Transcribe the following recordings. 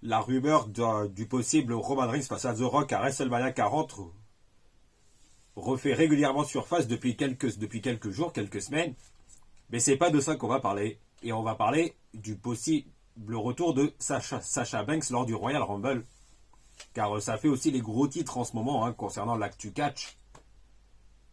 la rumeur du possible Roman Reigns face à The Rock à WrestleMania 40 refait régulièrement surface depuis quelques jours, quelques semaines. Mais c'est pas de ça qu'on va parler. Et on va parler du possible retour de Sasha Banks lors du Royal Rumble. Car ça fait aussi les gros titres en ce moment concernant l'actu catch.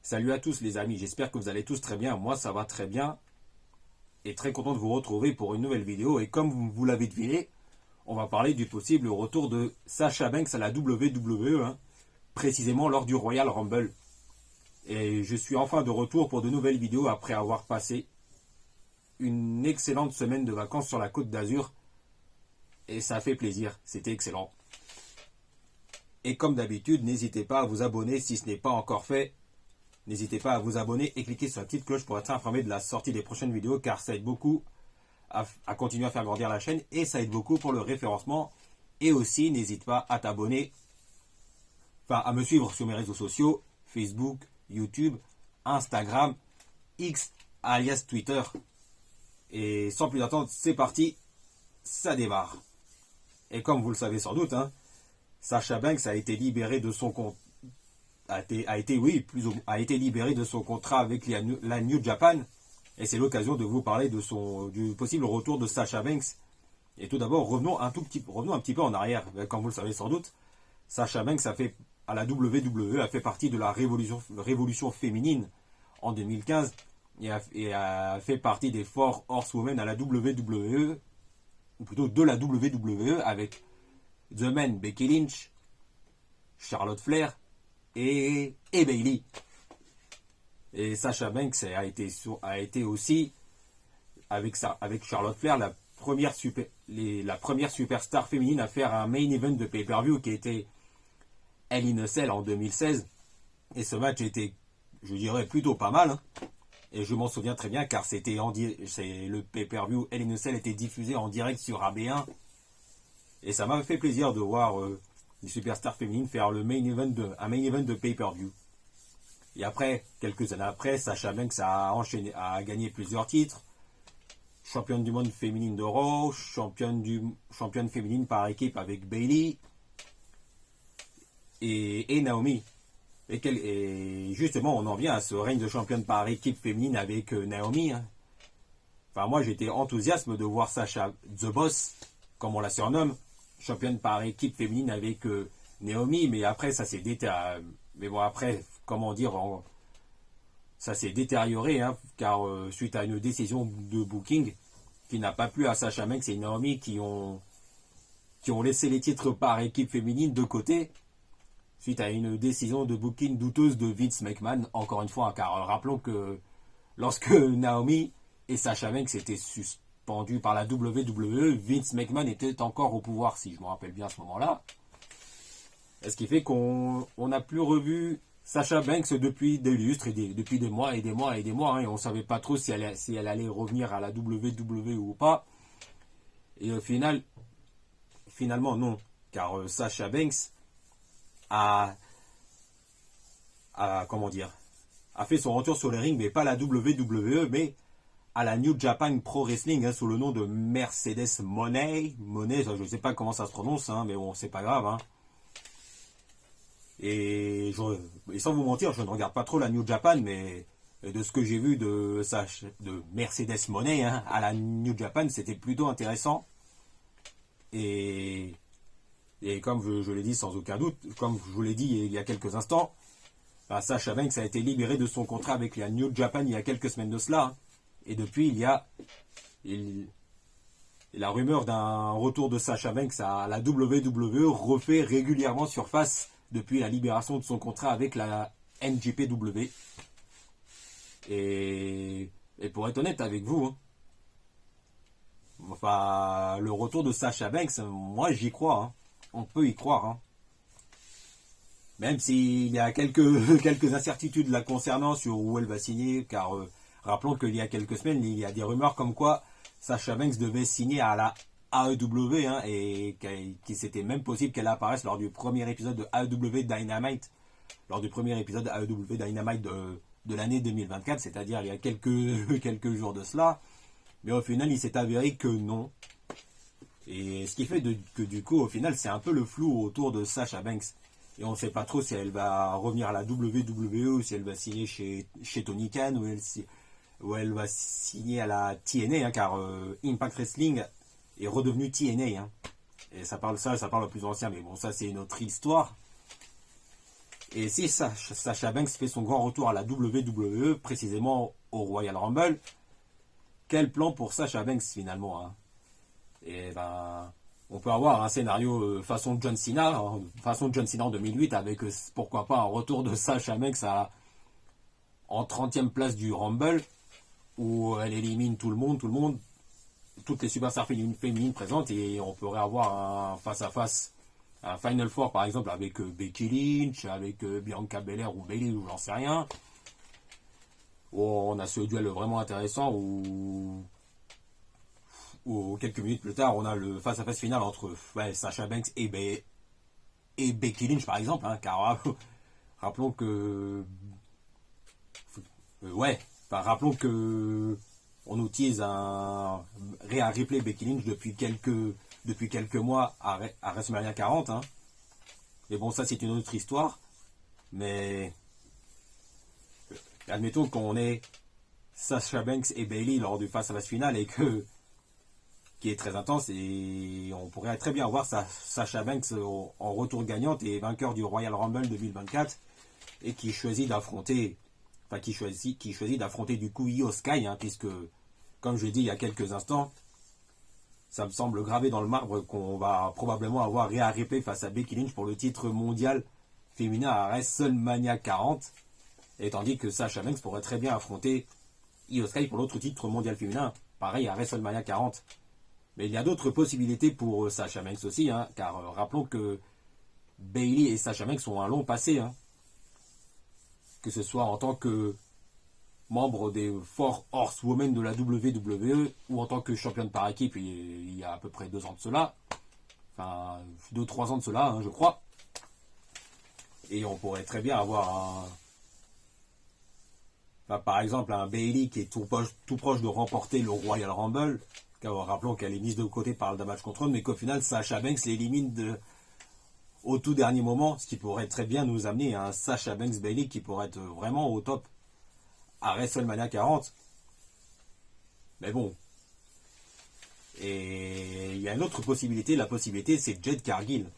Salut à tous les amis, j'espère que vous allez tous très bien. Moi ça va très bien. Et très content de vous retrouver pour une nouvelle vidéo. Et comme vous l'avez deviné, on va parler du possible retour de Sasha Banks à la WWE, précisément lors du Royal Rumble. Et je suis enfin de retour pour de nouvelles vidéos après avoir passé une excellente semaine de vacances sur la Côte d'Azur. Et ça fait plaisir, c'était excellent. Et comme d'habitude, n'hésitez pas à vous abonner si ce n'est pas encore fait. N'hésitez pas à vous abonner et cliquer sur la petite cloche pour être informé de la sortie des prochaines vidéos, car ça aide beaucoup à continuer à faire grandir la chaîne et ça aide beaucoup pour le référencement. Et aussi, n'hésite pas à t'abonner, à me suivre sur mes réseaux sociaux, Facebook, YouTube, Instagram, X, alias Twitter. Et sans plus attendre, c'est parti, ça démarre. Et comme vous le savez sans doute, Sasha Banks a été libéré de son compte. A été libéré de son contrat avec la New Japan. Et c'est l'occasion de vous parler du possible retour de Sasha Banks. Et tout d'abord, revenons un petit peu en arrière. Comme vous le savez sans doute, Sasha Banks à la WWE a fait partie de la révolution féminine en 2015 et a fait partie des Four Horsewomen à la WWE, ou plutôt de la WWE, avec The Man, Becky Lynch, Charlotte Flair et Bayley. Et Sasha Banks a été aussi, avec Charlotte Flair, la première superstar féminine à faire un main event de pay-per-view qui était Hell in a Cell en 2016. Et ce match était, je dirais, plutôt pas mal. Et je m'en souviens très bien car le pay-per-view Hell in a Cell était diffusé en direct sur AB1. Et ça m'a fait plaisir de voir les superstars féminines faire un main event de pay-per-view. Et après, quelques années après, Sasha Banks a gagné plusieurs titres. Championne du monde féminine de Raw, championne féminine par équipe avec Bayley et Naomi. Et justement, on en vient à ce règne de championne par équipe féminine avec Naomi. Enfin, moi, j'étais enthousiaste de voir Sasha, The Boss, comme on la surnomme, championne par équipe féminine avec Naomi, mais après, ça s'est détérioré. Mais bon, après, comment dire, ça s'est détérioré, car suite à une décision de booking qui n'a pas plu à Sasha Banks et Naomi qui ont laissé les titres par équipe féminine de côté, suite à une décision de booking douteuse de Vince McMahon, encore une fois, car rappelons que lorsque Naomi et Sasha Banks étaient suspendus par la WWE, Vince McMahon était encore au pouvoir, si je me rappelle bien à ce moment-là. Ce qui fait qu'on n'a plus revu Sasha Banks depuis des lustres, depuis des mois et des mois et des mois, et on ne savait pas trop si elle allait revenir à la WWE ou pas. Et au finalement non, car Sasha Banks a fait son retour sur le ring, mais pas à la WWE, mais à la New Japan Pro Wrestling, sous le nom de Mercedes Moné, je ne sais pas comment ça se prononce, mais bon, c'est pas grave. Et sans vous mentir, je ne regarde pas trop la New Japan, mais de ce que j'ai vu de Mercedes Moné à la New Japan, c'était plutôt intéressant. Et comme je l'ai dit sans aucun doute, comme je vous l'ai dit il y a quelques instants, Sasha Banks a été libéré de son contrat avec la New Japan il y a quelques semaines de cela. Et depuis, il y a la rumeur d'un retour de Sasha Banks à la WWE refait régulièrement surface depuis la libération de son contrat avec la NJPW. Et pour être honnête avec vous, le retour de Sasha Banks, moi j'y crois. On peut y croire. Même s'il y a quelques incertitudes la concernant sur où elle va signer, car rappelons qu'il y a quelques semaines, il y a des rumeurs comme quoi Sasha Banks devait signer à la AEW, et qu'il c'était même possible qu'elle apparaisse lors du premier épisode de AEW Dynamite, de l'année 2024, c'est-à-dire il y a quelques jours de cela. Mais au final, il s'est avéré que non. Et ce qui fait que du coup, au final, c'est un peu le flou autour de Sasha Banks. Et on ne sait pas trop si elle va revenir à la WWE ou si elle va signer chez Tony Khan ou elle va signer à la TNA, hein, car Impact Wrestling est redevenu TNA. Hein. Et ça parle au plus ancien, mais bon, ça c'est une autre histoire. Et si Sasha Banks fait son grand retour à la WWE, précisément au Royal Rumble, quel plan pour Sasha Banks finalement, hein? Et ben, on peut avoir un scénario façon John Cena, hein, façon John Cena en 2008, avec pourquoi pas un retour de Sasha Banks en 30e place du Rumble, où elle élimine tout le monde, toutes les superstars féminines présentes, et on pourrait avoir un face-à-face, un Final Four par exemple, avec Becky Lynch, avec Bianca Belair ou Bayley, ou j'en sais rien. Où on a ce duel vraiment intéressant, où quelques minutes plus tard, on a le face-à-face final entre Sasha Banks et Becky Lynch par exemple, hein, car rappelons que rappelons que on utilise un Rhea Ripley Becky Lynch depuis quelques mois à WrestleMania 40, hein. Mais bon, ça c'est une autre histoire. Mais admettons qu'on ait Sasha Banks et Bayley lors du face-à-face final et qui est très intense, et on pourrait très bien voir Sasha Banks en retour gagnante et vainqueur du Royal Rumble 2024, et qui choisit d'affronter du coup Io Sky, hein, puisque comme je l'ai dit il y a quelques instants, ça me semble gravé dans le marbre qu'on va probablement avoir Rhea Ripley face à Becky Lynch pour le titre mondial féminin à WrestleMania 40, et tandis que Sasha Banks pourrait très bien affronter Io Sky pour l'autre titre mondial féminin, pareil à WrestleMania 40. Mais il y a d'autres possibilités pour Sasha Banks aussi, hein, car rappelons que Bayley et Sasha Banks ont un long passé, hein, que ce soit en tant que membre des Four Horsewomen de la WWE ou en tant que championne par équipe il y a à peu près 2 ans de cela, enfin 2-3 ans de cela, hein, je crois. Et on pourrait très bien avoir par exemple un Bayley qui est tout proche de remporter le Royal Rumble. Rappelons qu'elle est mise de côté par le Damage Control, mais qu'au final Sasha Banks l'élimine au tout dernier moment, ce qui pourrait très bien nous amener à un Sasha Banks Bayley qui pourrait être vraiment au top à WrestleMania 40. Mais bon. Et il y a une autre possibilité, la possibilité c'est Jade Cargill.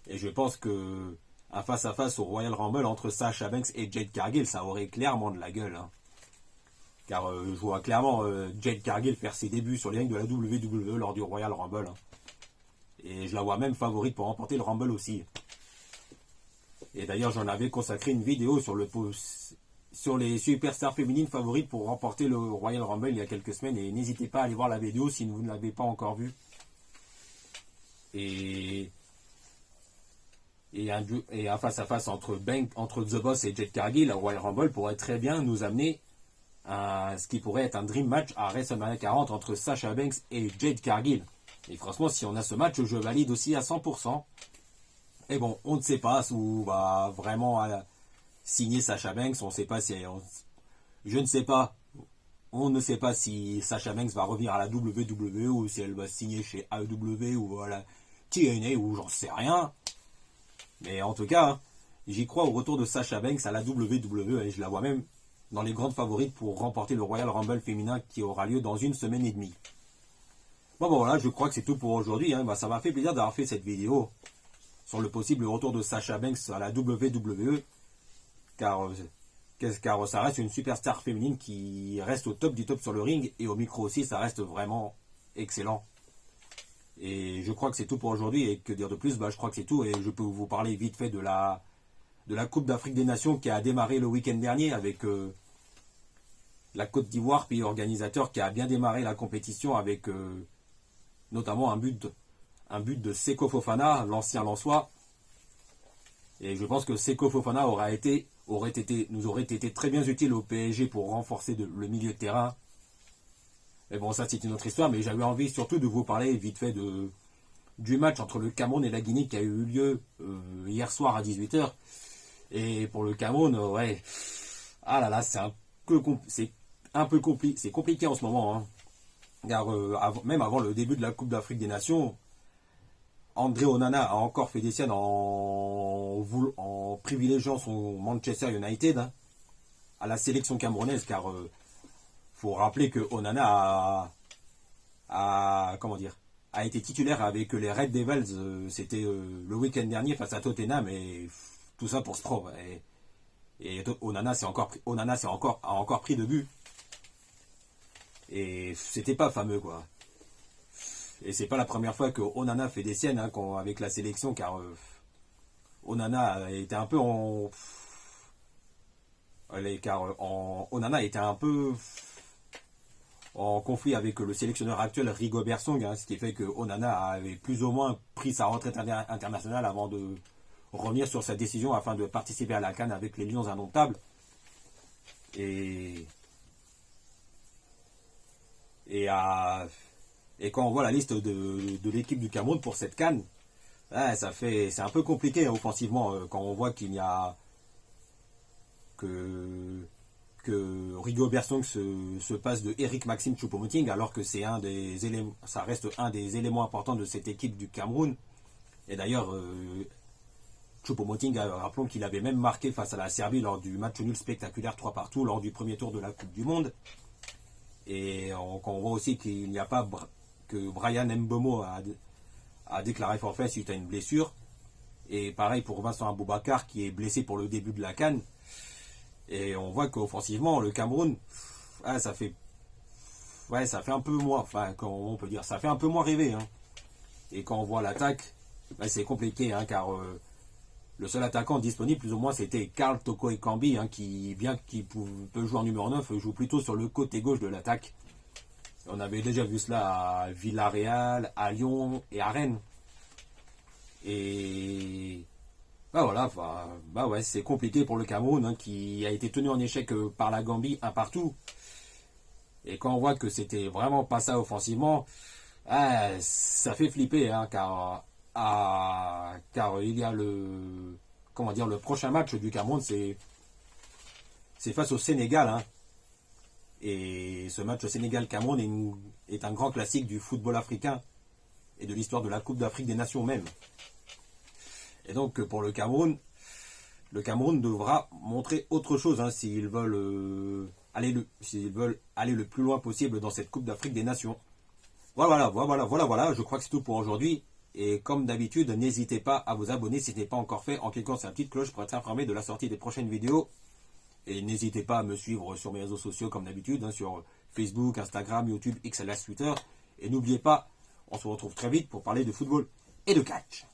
Et je pense que un face-à-face au Royal Rumble entre Sasha Banks et Jade Cargill, ça aurait clairement de la gueule, hein. Car je vois clairement Jade Cargill faire ses débuts sur les rings de la WWE lors du Royal Rumble, hein. Et je la vois même favorite pour remporter le Rumble aussi. Et d'ailleurs, j'en avais consacré une vidéo sur les superstars féminines favorites pour remporter le Royal Rumble il y a quelques semaines. Et n'hésitez pas à aller voir la vidéo si vous ne l'avez pas encore vue. Et un face-à-face entre The Boss et Jade Cargill, le Royal Rumble pourrait très bien nous amener ce qui pourrait être un dream match à WrestleMania 40 entre Sasha Banks et Jade Cargill. Et franchement, si on a ce match, je valide aussi à 100%. Et bon, on ne sait pas où va vraiment signer Sasha Banks. On ne sait pas je ne sais pas. On ne sait pas si Sasha Banks va revenir à la WWE ou si elle va signer chez AEW ou à la TNA ou j'en sais rien. Mais en tout cas, hein, j'y crois au retour de Sasha Banks à la WWE et je la vois même dans les grandes favorites pour remporter le Royal Rumble féminin qui aura lieu dans 1 semaine et demie. Bon voilà, je crois que c'est tout pour aujourd'hui, hein. Ça m'a fait plaisir d'avoir fait cette vidéo sur le possible retour de Sasha Banks à la WWE, car ça reste une superstar féminine qui reste au top du top sur le ring, et au micro aussi ça reste vraiment excellent. Et je crois que c'est tout pour aujourd'hui, et que dire de plus, je crois que c'est tout, et je peux vous parler vite fait de la Coupe d'Afrique des Nations qui a démarré le week-end dernier avec la Côte d'Ivoire, pays organisateur, qui a bien démarré la compétition avec notamment un but de Seko Fofana, l'ancien Lensois. Et je pense que Seko Fofana nous aurait été très bien utile au PSG pour renforcer le milieu de terrain. Mais bon, ça c'est une autre histoire, mais j'avais envie surtout de vous parler vite fait du match entre le Cameroun et la Guinée qui a eu lieu hier soir à 18h. Et pour le Cameroun, ouais, ah là là, c'est un peu compliqué, c'est compliqué en ce moment, hein. Car même avant le début de la Coupe d'Afrique des Nations, André Onana a encore fait des siennes en privilégiant son Manchester United, hein, à la sélection camerounaise, car faut rappeler que Onana comment dire, a été titulaire avec les Red Devils, c'était le week-end dernier face à Tottenham, et tout ça pour Stroh. Et Onana a encore pris 2 buts. Et c'était pas fameux, quoi. Et c'est pas la première fois que Onana fait des siennes, hein, avec la sélection, car Onana était un peu Onana était un peu en conflit avec le sélectionneur actuel Rigobert Song, hein, ce qui fait que Onana avait plus ou moins pris sa retraite internationale avant de revenir sur sa décision afin de participer à la CAN avec les Lions indomptables. Et quand on voit la liste de l'équipe du Cameroun pour cette CAN, c'est un peu compliqué, hein, offensivement, quand on voit qu'il n'y a que Rigobert Song se passe de Eric Maxime Choupo-Moting, alors que ça reste un des éléments importants de cette équipe du Cameroun. Et d'ailleurs, Choupo-Moting, rappelons qu'il avait même marqué face à la Serbie lors du match nul spectaculaire 3-3 lors du premier tour de la Coupe du Monde. Et quand on voit aussi qu'il n'y a pas que Brian Mbeumo a déclaré forfait suite à une blessure. Et pareil pour Vincent Aboubakar qui est blessé pour le début de la CAN. Et on voit qu'offensivement, le Cameroun, ça fait un peu moins, on peut dire, ça fait un peu moins rêver, hein. Et quand on voit l'attaque, c'est compliqué, hein, car le seul attaquant disponible, plus ou moins, c'était Karl Toko Ekambi, hein, qui, bien qu'il peut jouer en numéro 9, joue plutôt sur le côté gauche de l'attaque. On avait déjà vu cela à Villarreal, à Lyon et à Rennes. Et c'est compliqué pour le Cameroun, hein, qui a été tenu en échec par la Gambie, un partout. Et quand on voit que c'était vraiment pas ça offensivement, ça fait flipper, hein, car il y a le prochain match du Cameroun, c'est face au Sénégal, hein. Et ce match Sénégal-Cameroun est un grand classique du football africain et de l'histoire de la Coupe d'Afrique des Nations même. Et donc pour le Cameroun devra montrer autre chose, hein, s'ils veulent aller le plus loin possible dans cette Coupe d'Afrique des Nations. Voilà, je crois que c'est tout pour aujourd'hui. Et comme d'habitude, n'hésitez pas à vous abonner si ce n'est pas encore fait en cliquant sur la petite cloche pour être informé de la sortie des prochaines vidéos. Et n'hésitez pas à me suivre sur mes réseaux sociaux comme d'habitude, hein, sur Facebook, Instagram, YouTube, XLS, Twitter. Et n'oubliez pas, on se retrouve très vite pour parler de football et de catch.